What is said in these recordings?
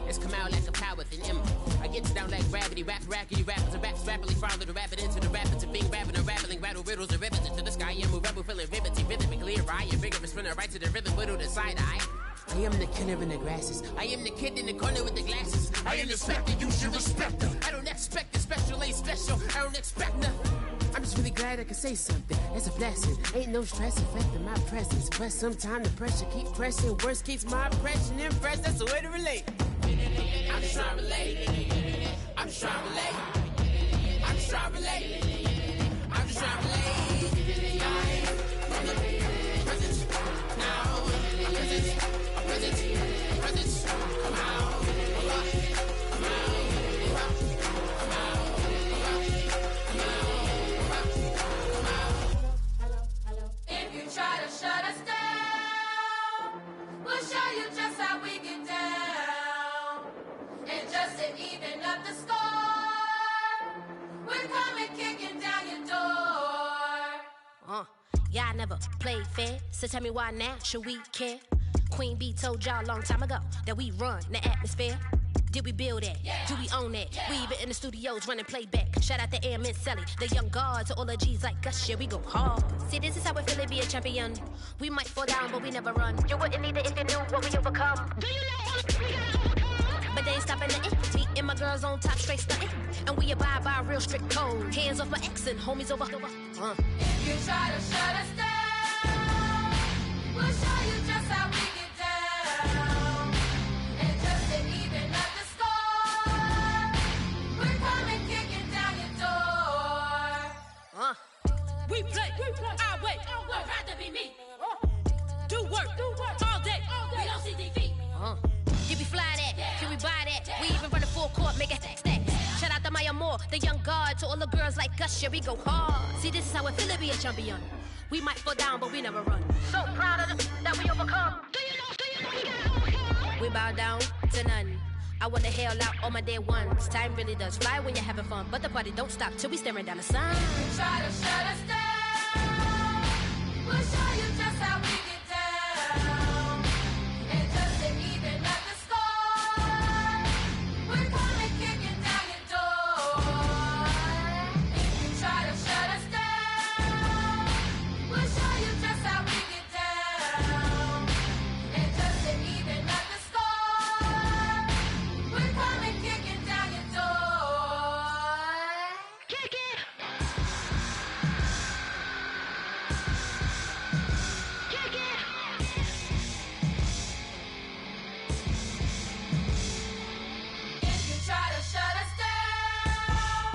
It's come out like a power with an M. I get you down like gravity, rackety rappers and raps rapidly follow the rapid into the rapids and being rapping and rattling rattle riddles and rivets into the sky. I'm a rebel feeling rivety, rhythmically right, and vigorous spinner right to the rhythm, whittle the side eye. I am the killer in the grasses. I am the kid in the corner with the glasses. I am the specter, you should respect them. I don't expect the special, ain't special. I don't expect nothing. I'm just really glad I can say something. It's a blessing. Ain't no stress affecting my presence. But sometimes the pressure keep pressing. Worst keeps my impression impressed. That's the way to relate. I'm just trying to relate. I'm just trying to relate. I'm just trying to relate. I'm just trying to relate. From the presence now. Presence, come out. If you try to shut us down, we'll show you just how we get down. And just to even up the score, we're coming kicking down your door. Yeah, I never played fair, so tell me why now should we care? Queen Bee told y'all a long time ago that we run the atmosphere. Did we build it? Yeah. Do we own it? Yeah. We even in the studios running playback. Shout out to Airman Sally, the young guard, to all the G's like us. Yeah, we go hard. See, this is how we feel to be a champion. We might fall down, but we never run. You wouldn't need it if you knew what we overcome. Do you know what we gotta overcome? But they ain't stopping nothing. Me and my girls on top, straight stunting. And we abide by real strict code. Hands off my ex and homies over. If you try to shut us down, we'll show you just how we get down. And just to even up the score, we're coming kicking down your door. We play our way. Would rather be me. Do work all day. We don't see defeat. Did we fly that? Can we buy that? We even run a full court, make it stack. Shout out to Maya Moore, the young guard, to all the girls like us. Yeah, we go hard. See, this is how it feel to be a champion. We might fall down, but we never run. So proud of that we overcome. Do you know we gotta overcome? We bow down to none. I wanna hail out all my day ones. Time really does fly when you're having fun, but the party don't stop till we staring down the sun. Try to shut us down, we'll show you just how we get down. And just to even up the score, we're coming kicking down your door. If you try to shut us down, we'll show you just how we get down. And just to even up the score, we're coming kicking down your door. Kick it! Kick it! If you try to shut us down,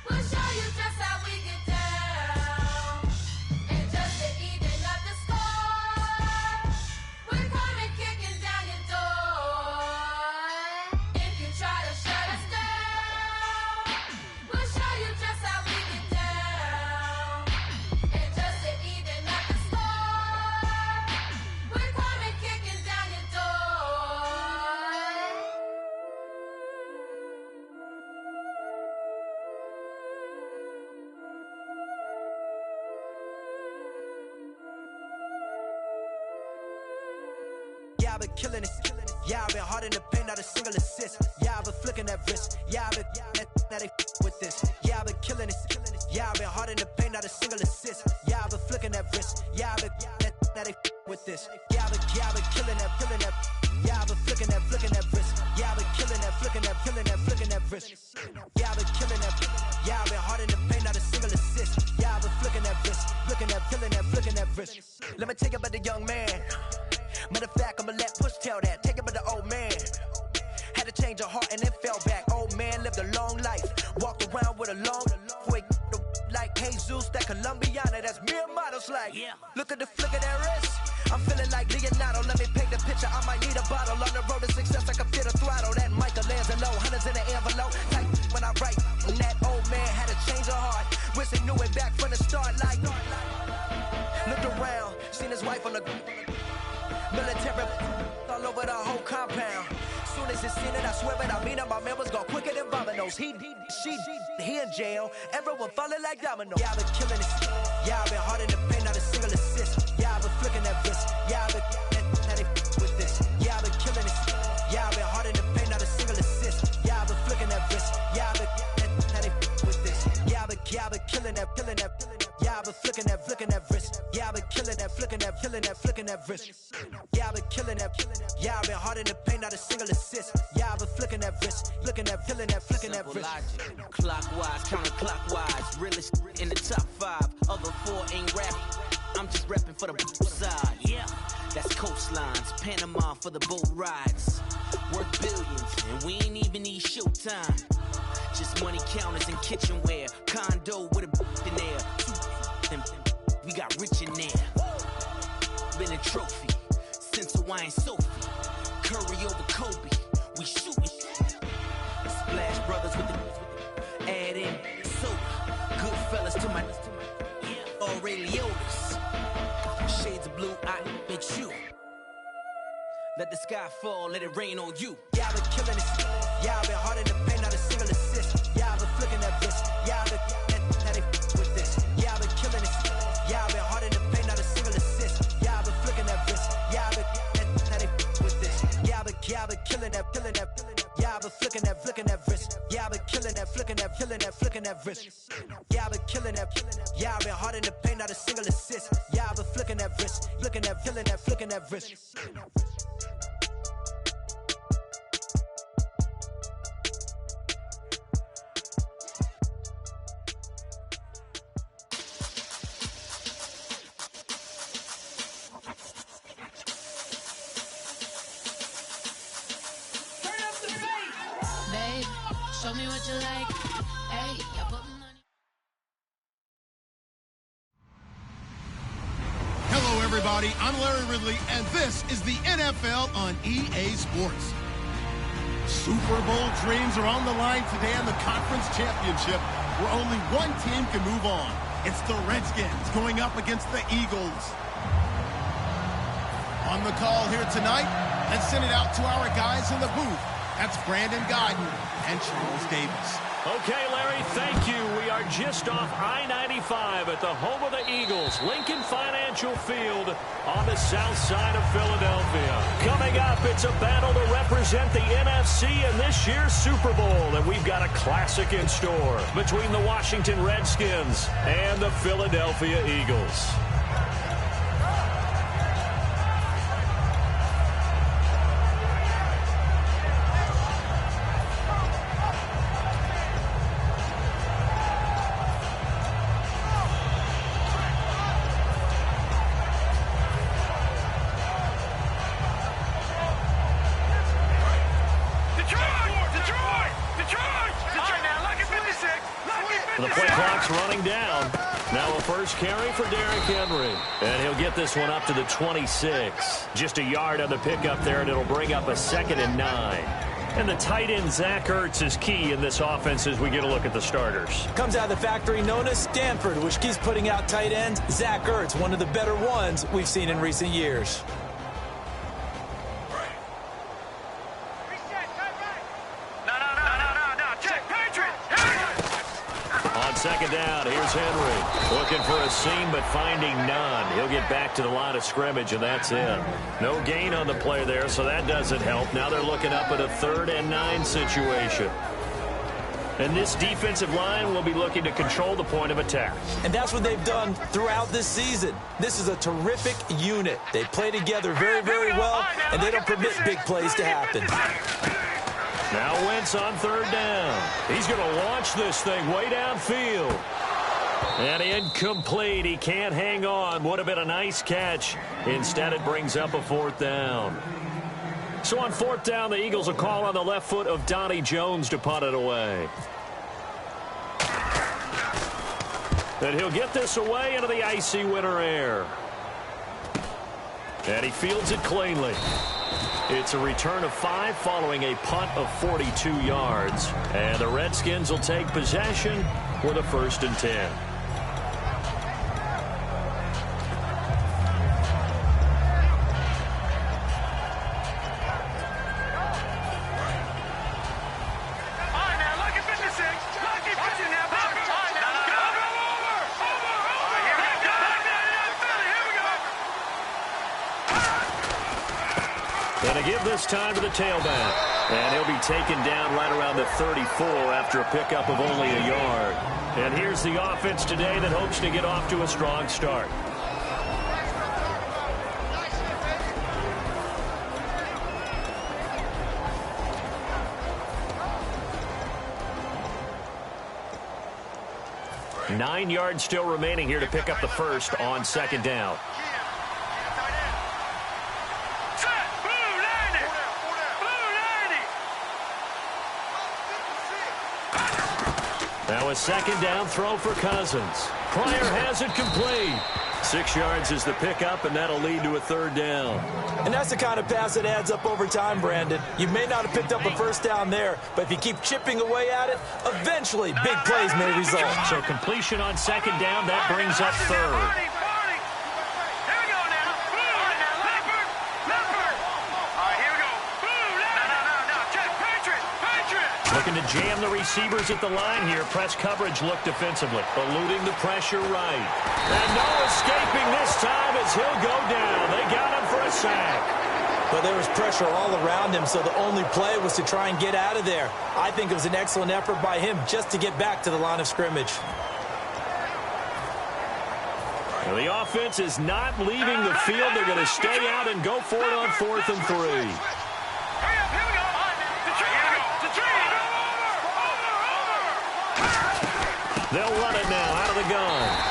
we'll show you just how we get down. And just to even up the score, we're coming kicking down your door. If you try to shut us down, we'll show you just how we get down. And just to even up the score, we're coming kicking down your door. Yeah, I've been killing it. Yeah, I've been hard in the paint, not a single assist. Yeah, I've been flicking that wrist. Yeah, I've been now they with this. Yeah, I've been killing it. Yeah, I've been hard in the paint, not a single assist. Yeah, I've been flicking that wrist. Yeah, I've been now they with this. Yeah, I've been killing that. Yeah, I've been flicking that wrist. Yeah, I've been killing that, flicking that wrist. Yeah, I've been killing that. Yeah, I've been hard in the paint, not a single assist. Yeah, I've been flicking that wrist, flicking that wrist. Let me tell you about the young man. Matter of fact, I'ma let Push tell that. Take it by the old man. Had to change her heart and then fell back. Old man lived a long life. Walked around with a long wig like Jesus, that Colombiana. That's mere models like. Look at the flick of that wrist. I'm feeling like Leonardo. Let me paint the picture. I might need a bottle. On the road to success, I can feel the throttle. That Michelangelo, hundreds in the envelope. Tight when I write. And that old man had to change her heart. Wish he knew it back from the start. Like, looked around, seen his wife on the military all over the whole compound. Soon as he seen it, I swear it, I mean it, my man was gone quicker than dominoes. He in jail, everyone falling like dominoes. Yeah, I've been killing it. Yeah, I've been hard in the paint, not a single assist. Yeah, I've been flicking that wrist. Yeah, I've been now they with this. Yeah, I've been killing killing that, flicking that wrist. Yeah, I've been killing that. Yeah, I've been hard in the paint, not a single assist. Yeah, I've been flicking that wrist, looking at, killing that, flicking that wrist. Logic. Clockwise, counterclockwise, realest in the top 5. Other 4 ain't rap. I'm just repping for the side. Yeah, that's coastlines, Panama for the boat rides. Worth billions, and we ain't even need showtime. Just money counters and kitchenware. Condo with a in there. And we got rich in there. Been a trophy since Hawaiian Sophie. Curry over Kobe. We shootin'. Splash Brothers with the add in soda. Good fellas to my all Ray Liotta's. Shades of blue, I make sure. Let the sky fall, let it rain on you. Yeah, I've been killing it. Yeah, I've been hard in the paint, not a single assist. Yeah, I've been flicking that wrist. Yeah, I've been now they with this. Yeah, I've been killing it. Yeah, I've been hard in the paint, not a single assist. Yeah, I've been flicking that wrist. Yeah, I've been now they with this. Yeah, I've been killing that, killing that. Yeah, I've been flicking that wrist. Yeah, I've been killing that, flicking that, flicking that wrist. Yeah, I've been killing that. Yeah, I've been hard in the paint, not a single assist. Yeah, I've been flicking that wrist, flicking that, flicking that wrist. Show me what you like. Hey, I put money. Hello, everybody. I'm Larry Ridley, and this is the NFL on EA Sports. Super Bowl dreams are on the line today in the conference championship, where only one team can move on. It's the Redskins going up against the Eagles. On the call here tonight, let's send it out to our guys in the booth. That's Brandon Guyton and Charles Davis. Okay, Larry, thank you. We are just off I-95 at the home of the Eagles, Lincoln Financial Field on the south side of Philadelphia. Coming up, it's a battle to represent the NFC in this year's Super Bowl, and we've got a classic in store between the Washington Redskins and the Philadelphia Eagles. The play clock's running down. Now a first carry for Derrick Henry. And he'll get this one up to the 26. Just a yard on the pickup there, and it'll bring up a 2nd and 9. And the tight end, Zach Ertz, is key in this offense as we get a look at the starters. Comes out of the factory known as Stanford, which keeps putting out tight ends. Zach Ertz, one of the better ones we've seen in recent years. Second down, here's Henry. Looking for a seam, but finding none. He'll get back to the line of scrimmage, and that's it. No gain on the play there, so that doesn't help. Now they're looking up at a 3rd and 9 situation. And this defensive line will be looking to control the point of attack. And that's what they've done throughout this season. This is a terrific unit. They play together very, very well, and they don't permit big plays to happen. Now Wentz on 3rd down. He's going to launch this thing way downfield. And incomplete. He can't hang on. Would have been a nice catch. Instead, it brings up a 4th down. So on 4th down, the Eagles will call on the left foot of Donnie Jones to punt it away. And he'll get this away into the icy winter air. And he fields it cleanly. It's a return of 5 following a punt of 42 yards. And the Redskins will take possession with a 1st and 10. And to give this time to the tailback. And he'll be taken down right around the 34 after a pickup of only a yard. And here's the offense today that hopes to get off to a strong start. 9 yards still remaining here to pick up the first on second down. Now a second down throw for Cousins. Pryor has it complete. 6 yards is the pickup, and that'll lead to a third down. And that's the kind of pass that adds up over time, Brandon. You may not have picked up a first down there, but if you keep chipping away at it, eventually big plays may result. So completion on second down, that brings up third. Looking to jam the receivers at the line here. Press coverage look defensively. Eluding the pressure right. And no escaping this time as he'll go down. They got him for a sack. But there was pressure all around him, so the only play was to try and get out of there. I think it was an excellent effort by him just to get back to the line of scrimmage. Well, the offense is not leaving the field. They're going to stay out and go for it on 4th and 3. They'll run it now out of the gun.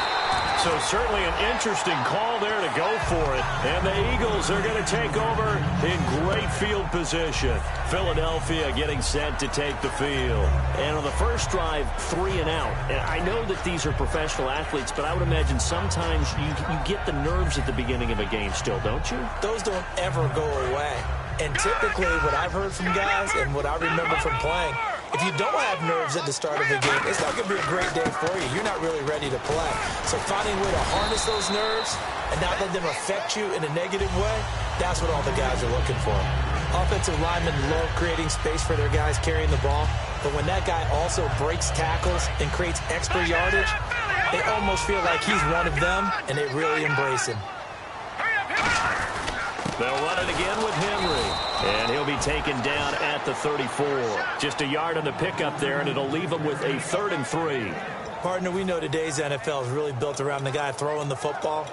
So certainly an interesting call there to go for it. And the Eagles are going to take over in great field position. Philadelphia getting set to take the field. And on the first drive, 3 and out. And I know that these are professional athletes, but I would imagine sometimes you get the nerves at the beginning of a game still, don't you? Those don't ever go away. And typically what I've heard from guys and what I remember from playing, if you don't have nerves at the start of the game, it's not going to be a great day for you. You're not really ready to play. So finding a way to harness those nerves and not let them affect you in a negative way, that's what all the guys are looking for. Offensive linemen love creating space for their guys carrying the ball, but when that guy also breaks tackles and creates extra yardage, they almost feel like he's one of them, and they really embrace him. They'll run it again with Henry, and he'll be taken down at the 34. Just a yard on the pickup there, and it'll leave him with a 3rd and 3. Partner, we know today's NFL is really built around the guy throwing the football,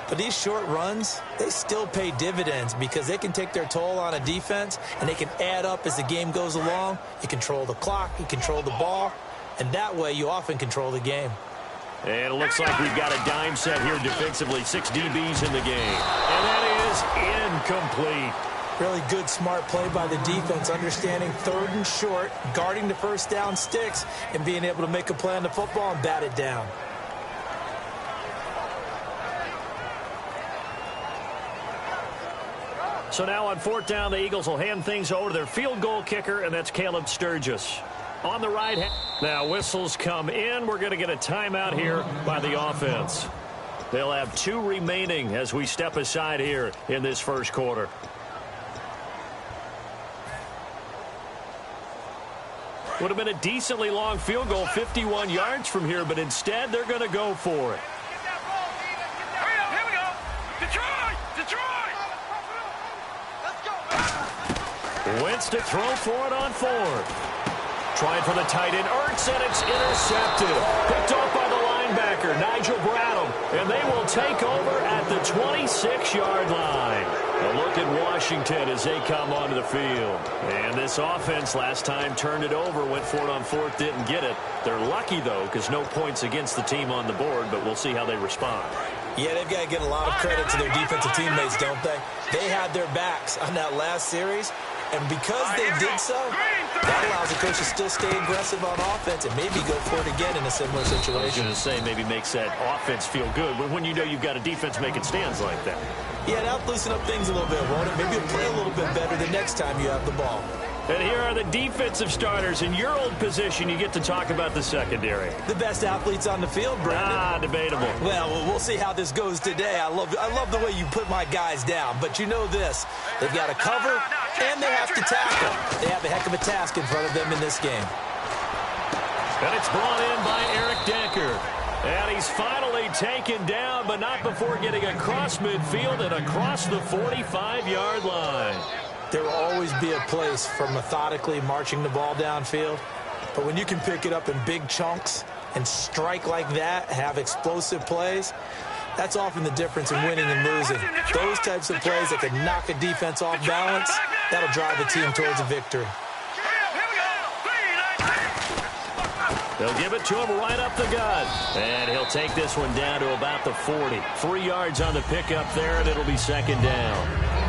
but these short runs, they still pay dividends because they can take their toll on a defense, and they can add up as the game goes along. You control the clock, you control the ball, and that way you often control the game. And it looks like we've got a dime set here defensively. 6 DBs in the game. And that is incomplete. Really good, smart play by the defense, understanding 3rd and short, guarding the first down sticks, and being able to make a play on the football and bat it down. So now on 4th down, the Eagles will hand things over to their field goal kicker, and that's Caleb Sturgis. On the right hand. Now whistles come in. We're going to get a timeout here by the offense. They'll have 2 remaining as we step aside here in this first quarter. Would have been a decently long field goal, 51 yards from here, but instead they're going to go for it. Here we go. Detroit! Let's go. Wentz to throw for it on 4th. Trying for the tight end, Ertz, and it's intercepted. Picked off by the linebacker, Nigel Bradham, and they will take over at the 26-yard line. A look at Washington as they come onto the field. And this offense last time turned it over, went for it on 4th, didn't get it. They're lucky, though, because no points against the team on the board, but we'll see how they respond. Yeah, they've got to get a lot of credit to their defensive teammates, don't they? They had their backs on that last series, and because they did so, that allows the coach to still stay aggressive on offense and maybe go for it again in a similar situation. I was going to say maybe makes that offense feel good when you know you've got a defense making stands like that. Yeah, that'll loosen up things a little bit, won't it? Maybe you'll play a little bit better the next time you have the ball. And here are the defensive starters. In your old position, you get to talk about the secondary. The best athletes on the field, Brandon. Debatable. Well, we'll see how this goes today. I love the way you put my guys down. But you know this. They've got to cover, and they have to tackle. They have a heck of a task in front of them in this game. And it's brought in by Eric Decker. And he's finally taken down, but not before getting across midfield and across the 45-yard line. There will always be a place for methodically marching the ball downfield. But when you can pick it up in big chunks and strike like that, have explosive plays, that's often the difference in winning and losing. Those types of plays that can knock a defense off balance, that'll drive a team towards a victory. They'll give it to him right up the gut. And he'll take this one down to about the 40. 3 yards on the pickup there, and it'll be second down.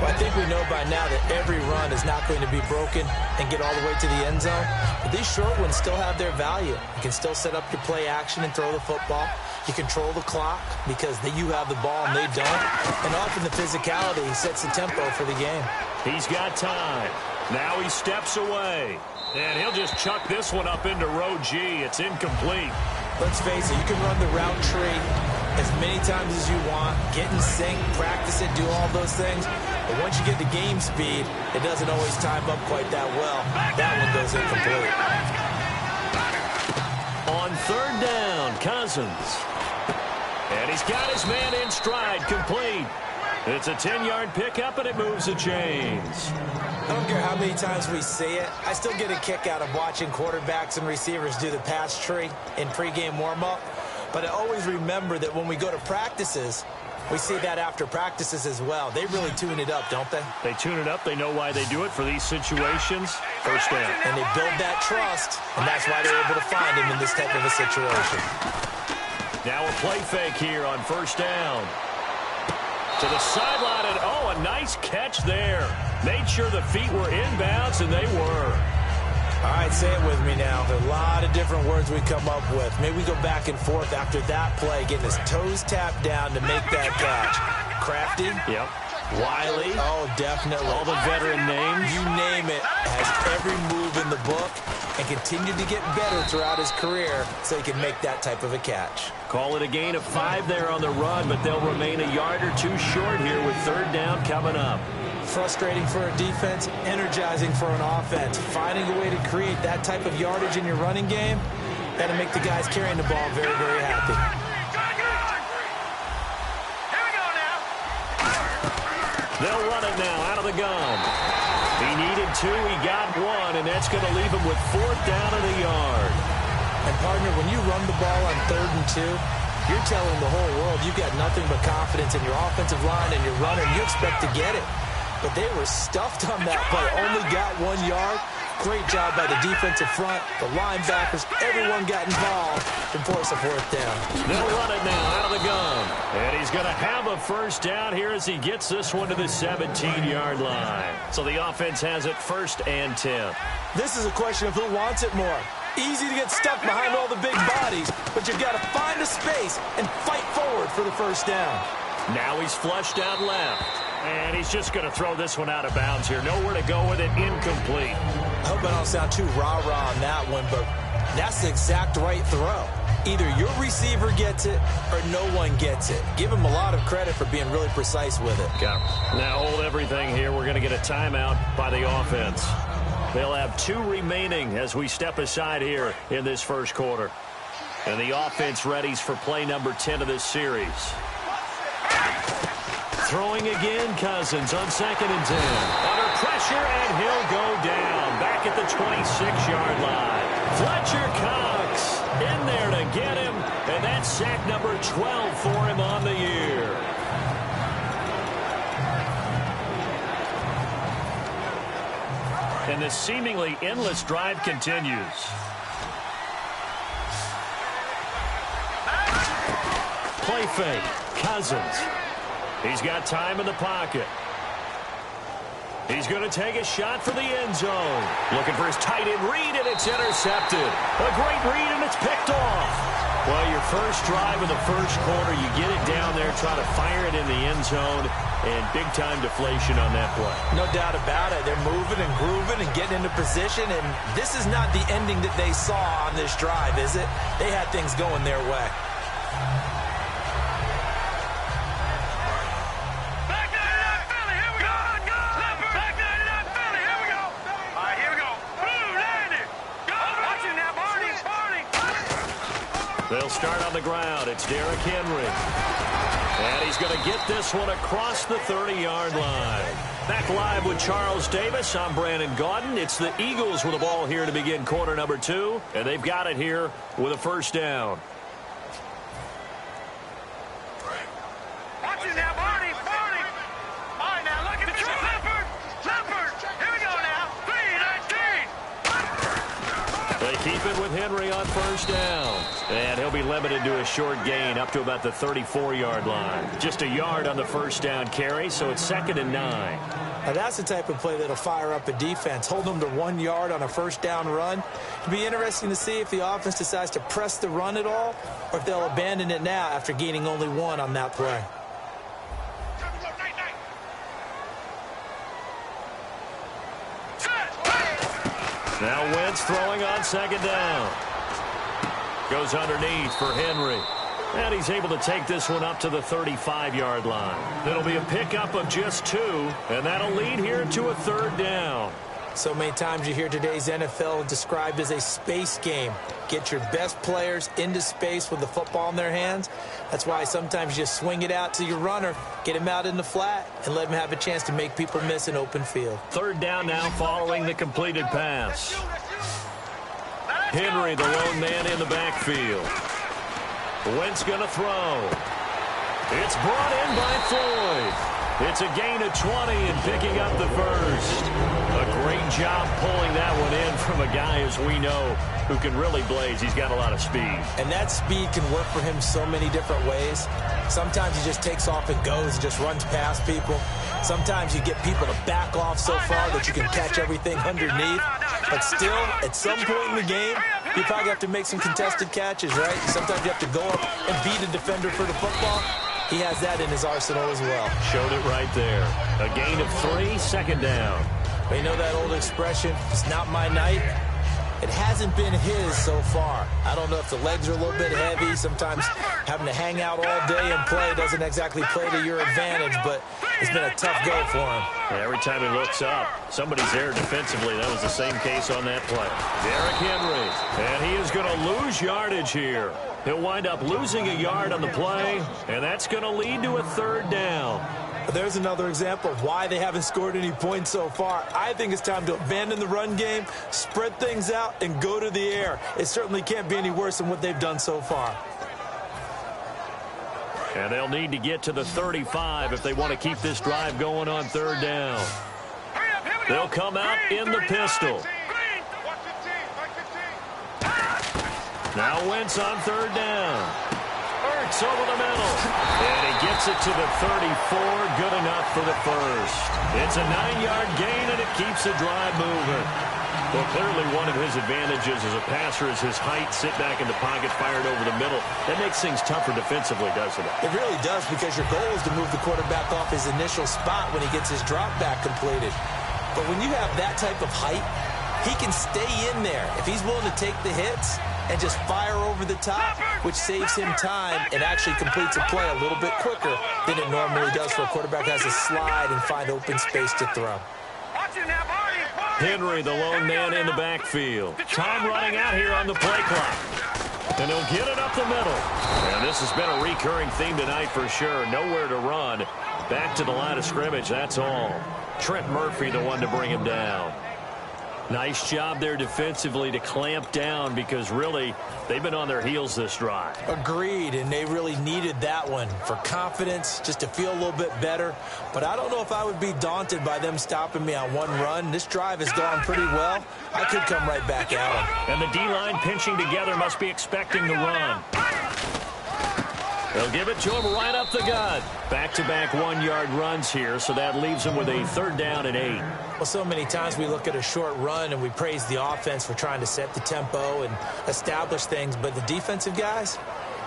Well, I think we know by now that every run is not going to be broken and get all the way to the end zone. But these short ones still have their value. You can still set up your play action and throw the football. You control the clock because you have the ball and they don't. And often the physicality sets the tempo for the game. He's got time. Now he steps away. And he'll just chuck this one up into row G. It's incomplete. Let's face it, you can run the route tree as many times as you want, get in sync, practice it, do all those things. But once you get to game speed, it doesn't always time up quite that well. That one goes incomplete. On third down, Cousins. And he's got his man in stride, complete. It's a 10-yard pickup, and it moves the chains. I don't care how many times we see it. I still get a kick out of watching quarterbacks and receivers do the pass tree in pregame warm-up. But I always remember that when we go to practices, we see that after practices as well. They really tune it up, don't they? They tune it up. They know why they do it for these situations. First down. And they build that trust, and that's why they're able to find him in this type of a situation. Now a play fake here on first down. To the sideline, and oh, a nice catch there. Made sure the feet were inbounds, and they were. All right, say it with me now. There are a lot of different words we come up with. Maybe we go back and forth after that play, getting his toes tapped down to make that catch. Crafty? Yep. Wiley? Oh, definitely. All the veteran names? You name it. Has every move in the book and continued to get better throughout his career so he can make that type of a catch. Call it a gain of 5 there on the run, but they'll remain a yard or two short here with third down coming up. Frustrating for a defense, energizing for an offense. Finding a way to create that type of yardage in your running game, that'll make the guys carrying the ball very, very happy. They'll run it now out of the gun. He needed 2, he got 1, and that's going to leave him with fourth down and a yard. And, partner, when you run the ball on 3rd and 2, you're telling the whole world you've got nothing but confidence in your offensive line and your runner, and you expect to get it. But they were stuffed on that play. Only got 1 yard. Great job by the defensive front, the linebackers, everyone got involved and forced a fourth down. They'll run it now out of the gun. And he's going to have a first down here as he gets this one to the 17-yard line. So the offense has it 1st and 10. This is a question of who wants it more. Easy to get stuck behind all the big bodies, but you've got to find a space and fight forward for the first down. Now he's flushed out left. And he's just going to throw this one out of bounds here. Nowhere to go with it. Incomplete. I hope I don't sound too rah-rah on that one, but that's the exact right throw. Either your receiver gets it or no one gets it. Give him a lot of credit for being really precise with it. Okay. Now hold everything here. We're going to get a timeout by the offense. They'll have 2 remaining as we step aside here in this first quarter. And the offense readies for play number 10 of this series. Throwing again, Cousins on 2nd and 10. Under pressure, and he'll go down. Back at the 26-yard line. Fletcher Cox in there to get him. And that's sack number 12 for him on the year. And the seemingly endless drive continues. Play fake. Cousins. He's got time in the pocket. He's going to take a shot for the end zone. Looking for his tight end read, and it's intercepted. A great read, and it's picked off. Well, your first drive in the first quarter, you get it down there, try to fire it in the end zone, and big-time deflation on that play. No doubt about it. They're moving and grooving and getting into position, and this is not the ending that they saw on this drive, is it? They had things going their way. They'll start on the ground. It's Derrick Henry. And he's going to get this one across the 30-yard line. Back live with Charles Davis. I'm Brandon Gaudin. It's the Eagles with the ball here to begin quarter number 2. And they've got it here with a first down. Watch it now, Barney. All right, now look at the Leopard. Here we go now. 3-19. They keep keep it with Henry on first down. And he'll be limited to a short gain up to about the 34-yard line. Just a yard on the first down carry, so it's 2nd and 9. Now that's the type of play that'll fire up a defense. Hold them to 1 yard on a first down run. It'll be interesting to see if the offense decides to press the run at all or if they'll abandon it now after gaining only 1 on that play. Now Wentz throwing on 2nd down. Goes underneath for Henry. And he's able to take this one up to the 35-yard line. It'll be a pickup of just 2, and that'll lead here to a 3rd down. So many times you hear today's NFL described as a space game. Get your best players into space with the football in their hands. That's why sometimes you swing it out to your runner, get him out in the flat, and let him have a chance to make people miss an open field. 3rd down now following the completed pass. Henry, the lone man in the backfield. Wentz going to throw. It's brought in by Floyd. It's a gain of 20 and picking up the first. A great job pulling that one in from a guy, as we know, who can really blaze. He's got a lot of speed. And that speed can work for him so many different ways. Sometimes he just takes off and goes and just runs past people. Sometimes you get people to back off so far that you can catch everything underneath. But still, at some point in the game, you probably have to make some contested catches, right? Sometimes you have to go up and beat a defender for the football. He has that in his arsenal as well. Showed it right there. A gain of 3, 2nd down. But you know that old expression, it's not my night? It hasn't been his so far. I don't know if the legs are a little bit heavy. Sometimes having to hang out all day and play doesn't exactly play to your advantage, but it's been a tough go for him. Every time he looks up, somebody's there defensively. That was the same case on that play. Derrick Henry, and he is going to lose yardage here. He'll wind up losing a yard on the play, and that's going to lead to a 3rd down. There's another example of why they haven't scored any points so far. I think it's time to abandon the run game, spread things out, and go to the air. It certainly can't be any worse than what they've done so far. And they'll need to get to the 35 if they want to keep this drive going on 3rd down. They'll come out in the pistol. Now Wentz on 3rd down. Ertz over the middle. And he gets it to the 34. Good enough for the first. It's a 9-yard gain, and it keeps the drive moving. Well, clearly one of his advantages as a passer is his height. Sit back in the pocket, fired over the middle. That makes things tougher defensively, doesn't it? It really does, because your goal is to move the quarterback off his initial spot when he gets his drop back completed. But when you have that type of height, he can stay in there. If he's willing to take the hits and just fire over the top, which saves him time and actually completes a play a little bit quicker than it normally does for a quarterback who has to slide and find open space to throw. Henry, the lone man in the backfield. Time running out here on the play clock. And he'll get it up the middle. And this has been a recurring theme tonight for sure. Nowhere to run. Back to the line of scrimmage, that's all. Trent Murphy, the one to bring him down. Nice job there defensively to clamp down, because really they've been on their heels this drive. Agreed, and they really needed that one for confidence, just to feel a little bit better. But I don't know if I would be daunted by them stopping me on one run. This drive has gone pretty well. I could come right back at them. And the D-line pinching together must be expecting the run. They'll give it to him right up the gut. Back-to-back 1-yard runs here, so that leaves him with a 3rd down and 8. Well, so many times we look at a short run and we praise the offense for trying to set the tempo and establish things, but the defensive guys,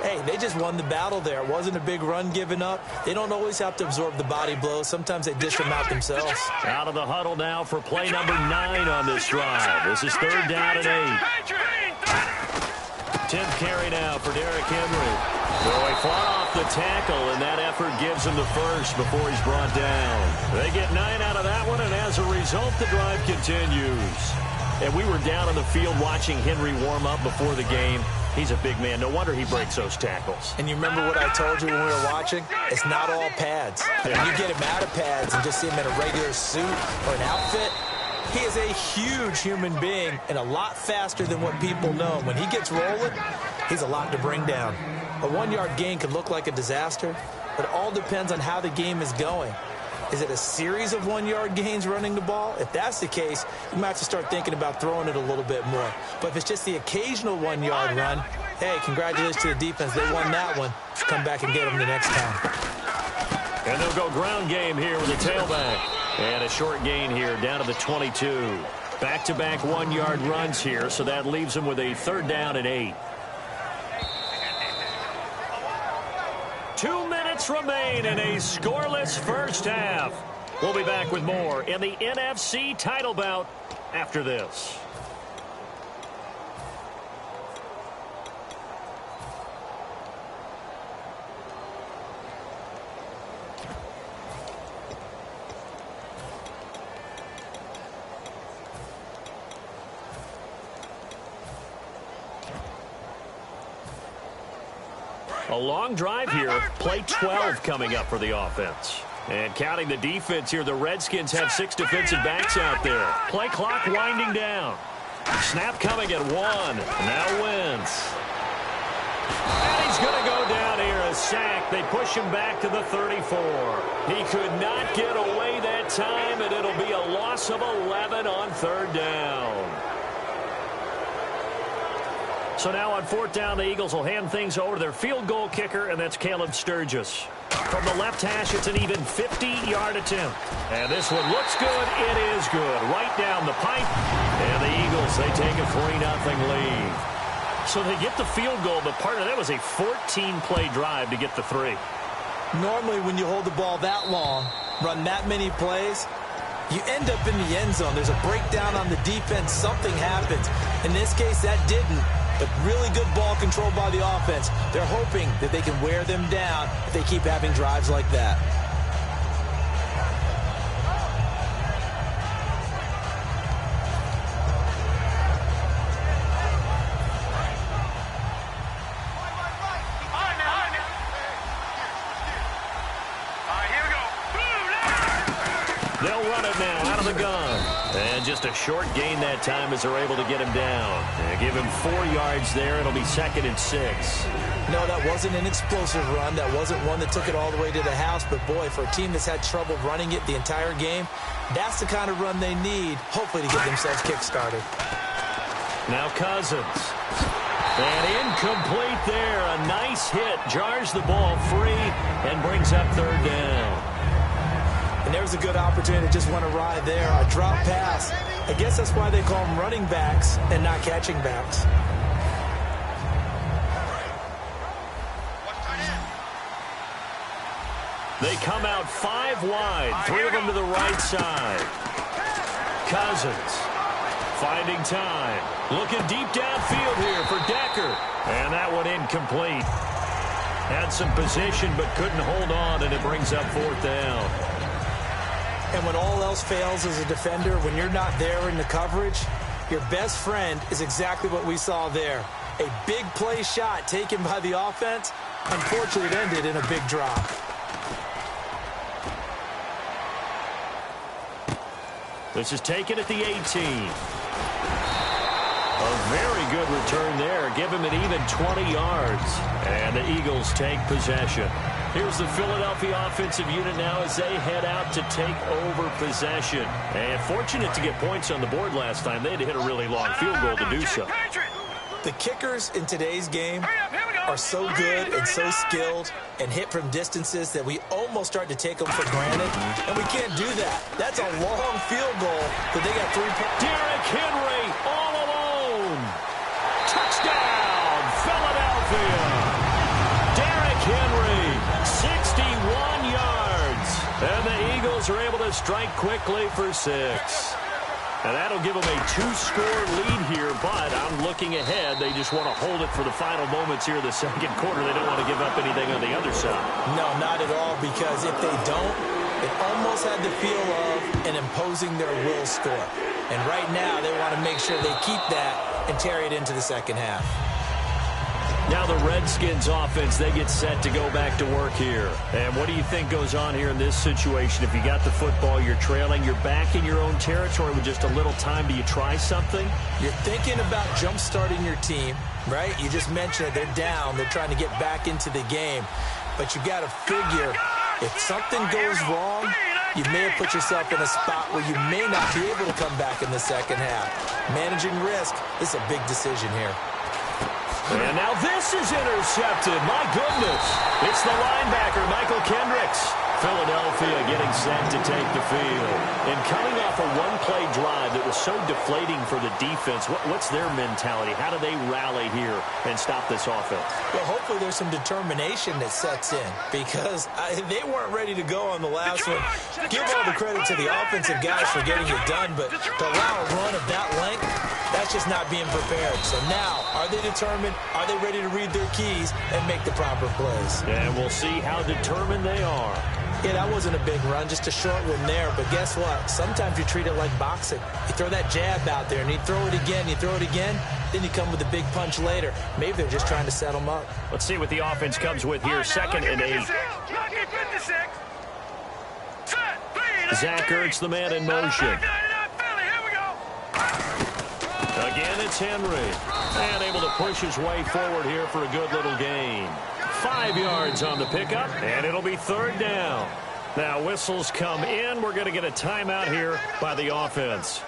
hey, they just won the battle there. It wasn't a big run given up. They don't always have to absorb the body blows. Sometimes they dish them out themselves. Out of the huddle now for play number 9 on this drive. This is 3rd down and 8. 10th carry now for Derrick Henry. So he fought off the tackle, and that effort gives him the first before he's brought down. They get 9 out of that one, and as a result, the drive continues. And we were down on the field watching Henry warm up before the game. He's a big man. No wonder he breaks those tackles. And you remember what I told you when we were watching? It's not all pads. When you get him out of pads and just see him in a regular suit or an outfit, he is a huge human being and a lot faster than what people know. When he gets rolling, he's a lot to bring down. A 1-yard gain could look like a disaster, but it all depends on how the game is going. Is it a series of 1-yard gains running the ball? If that's the case, you might have to start thinking about throwing it a little bit more. But if it's just the occasional 1-yard run, hey, congratulations to the defense. They won that one. Let's come back and get them the next time. And they'll go ground game here with a tailback. And a short gain here down to the 22. Back-to-back 1-yard runs here, so that leaves them with a 3rd down and 8. 2 minutes remain in a scoreless first half. We'll be back with more in the NFC title bout after this. A long drive here. Play 12 coming up for the offense. And counting the defense here, the Redskins have 6 defensive backs out there. Play clock winding down. Snap coming at 1. Now Wentz. And he's going to go down here, a sack. They push him back to the 34. He could not get away that time, and it'll be a loss of 11 on 3rd down. So now on 4th down, the Eagles will hand things over to their field goal kicker, and that's Caleb Sturgis. From the left hash, it's an even 50-yard attempt. And this one looks good. It is good. Right down the pipe. And the Eagles, they take a 3-0 lead. So they get the field goal, but part of that was a 14-play drive to get the 3. Normally, when you hold the ball that long, run that many plays, you end up in the end zone. There's a breakdown on the defense. Something happens. In this case, that didn't. But really good ball control by the offense. They're hoping that they can wear them down if they keep having drives like that. They'll run it now out of the gun. And just a short gain that time as they're able to get him down. And give him 4 yards there. It'll be 2nd and 6. No, that wasn't an explosive run. That wasn't one that took it all the way to the house. But, boy, for a team that's had trouble running it the entire game, that's the kind of run they need, hopefully, to get themselves kick-started. Now Cousins. And incomplete there. A nice hit. Jars the ball free and brings up 3rd down. And there's a good opportunity to just want to ride there. A drop pass. I guess that's why they call them running backs and not catching backs. They come out 5 wide. 3 of them to the right side. Cousins finding time. Looking deep downfield here for Decker. And that one incomplete. Had some position but couldn't hold on, and it brings up 4th down. And when all else fails as a defender, when you're not there in the coverage, your best friend is exactly what we saw there. A big play shot taken by the offense. Unfortunately, it ended in a big drop. This is taken at the 18. A very good return there. Give him an even 20 yards. And the Eagles take possession. Here's the Philadelphia offensive unit now as they head out to take over possession. And fortunate to get points on the board last time. They had to hit a really long field goal to do so. The kickers in today's game are so good and so skilled and hit from distances that we almost start to take them for granted. And we can't do that. That's a long field goal that they got 3 points. Derrick Henry all alone. Touchdown, Philadelphia. Derrick Henry, 61 yards. And the Eagles are able to strike quickly for 6. And that'll give them a 2-score lead here, but I'm looking ahead. They just want to hold it for the final moments here in the second quarter. They don't want to give up anything on the other side. No, not at all, because if they don't, it almost had the feel of an imposing their will score. And right now, they want to make sure they keep that and carry it into the second half. Now the Redskins offense, they get set to go back to work here. And what do you think goes on here in this situation? If you got the football, you're trailing, you're back in your own territory with just a little time. Do you try something? You're thinking about jump-starting your team, right? You just mentioned it. They're down. They're trying to get back into the game. But you got to figure, if something goes wrong, you may have put yourself in a spot where you may not be able to come back in the second half. Managing risk is a big decision here. And now this is intercepted. My goodness. It's the linebacker, Michael Kendricks. Philadelphia getting set to take the field. And coming off a one-play drive that was so deflating for the defense, what's their mentality? How do they rally here and stop this offense? Well, hopefully there's some determination that sets in because they weren't ready to go on the last one. Give all the credit to the offensive guys for getting it done, but to allow a run of that length, that's just not being prepared. So now, are they determined? Are they ready to read their keys and make the proper plays? And we'll see how determined they are. Yeah, that wasn't a big run, just a short one there. But guess what? Sometimes you treat it like boxing. You throw that jab out there, and you throw it again, then you come with a big punch later. Maybe they're just trying to set them up. Let's see what the offense comes with here. 2nd and 8. Zach Ertz, the man in motion. Again, it's Henry. And able to push his way forward here for a good little gain. 5 yards on the pickup, and it'll be 3rd down. Now, whistles come in. We're going to get a timeout here by the offense.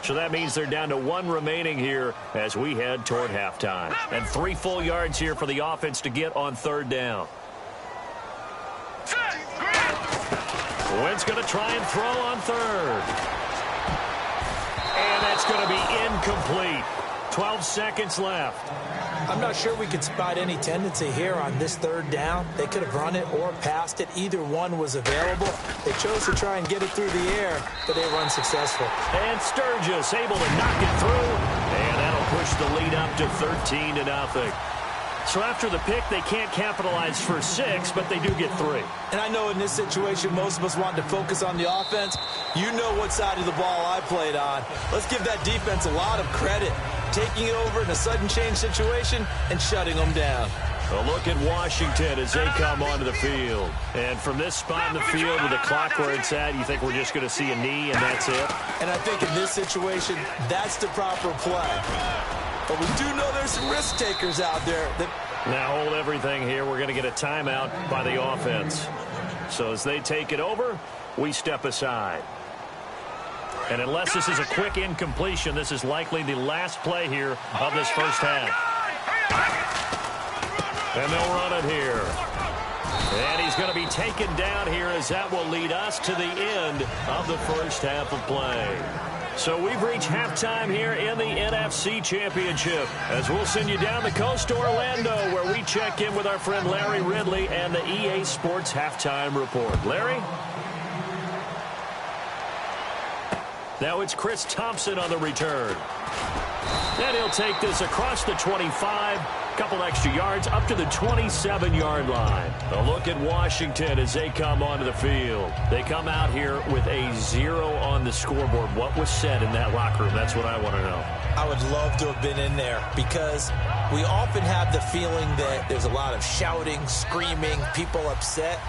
So that means they're down to 1 remaining here as we head toward halftime. And 3 full yards here for the offense to get on 3rd down. Wynn's going to try and throw on 3rd. And that's going to be incomplete. 12 seconds left. I'm not sure we could spot any tendency here on this 3rd down. They could have run it or passed it. Either one was available. They chose to try and get it through the air, but they were unsuccessful. And Sturgis able to knock it through. And that'll push the lead up to 13-0. So after the pick, they can't capitalize for 6, but they do get 3. And I know in this situation, most of us want to focus on the offense. You know what side of the ball I played on. Let's give that defense a lot of credit. Taking it over in a sudden change situation and shutting them down. A look at Washington as they come onto the field. And from this spot in the field with the clock where it's at, you think we're just going to see a knee and that's it? And I think in this situation, that's the proper play. But we do know there's some risk takers out there. Now hold everything here. We're going to get a timeout by the offense. So as they take it over, we step aside. And unless this is a quick incompletion, this is likely the last play here of this first half. And they'll run it here. And he's going to be taken down here as that will lead us to the end of the first half of play. So we've reached halftime here in the NFC Championship as we'll send you down the coast to Orlando where we check in with our friend Larry Ridley and the EA Sports Halftime Report. Larry? Now it's Chris Thompson on the return. And he'll take this across the 25, couple extra yards up to the 27-yard line. A look at Washington as they come onto the field. They come out here with a 0 on the scoreboard. What was said in that locker room? That's what I want to know. I would love to have been in there because we often have the feeling that there's a lot of shouting, screaming, people upset.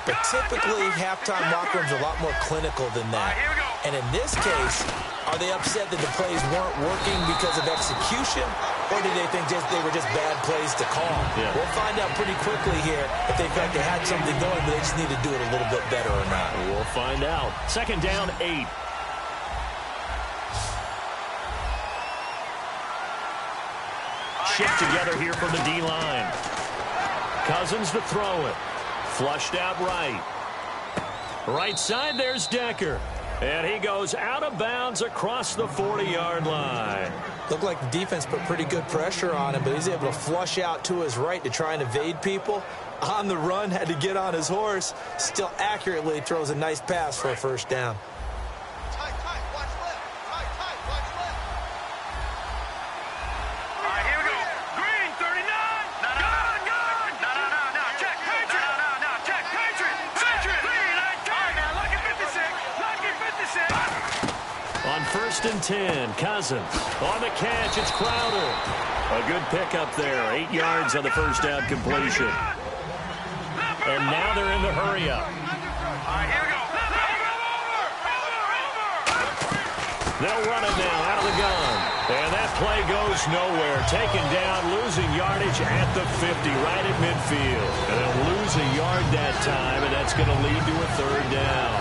But typically, halftime locker rooms are a lot more clinical than that. And in this case, are they upset that the plays weren't working because of execution? Or did they think they were just bad plays to call? Yeah. We'll find out pretty quickly here if they felt they had something going, but they just need to do it a little bit better or not. We'll find out. 2nd down, 8. Shift together here from the D-line. Cousins to throw it. Flushed out right. Right side, there's Decker. And he goes out of bounds across the 40-yard line. Looked like the defense put pretty good pressure on him, but he's able to flush out to his right to try and evade people. On the run, had to get on his horse. Still accurately throws a nice pass for a first down. First and 10, Cousins. On the catch, it's Crowder. A good pickup there, 8 yards on the first down completion. And now they're in the hurry-up. They'll run it now out of the gun. And that play goes nowhere. Taken down, losing yardage at the 50, right at midfield. And they'll lose a yard that time, and that's going to lead to a 3rd down.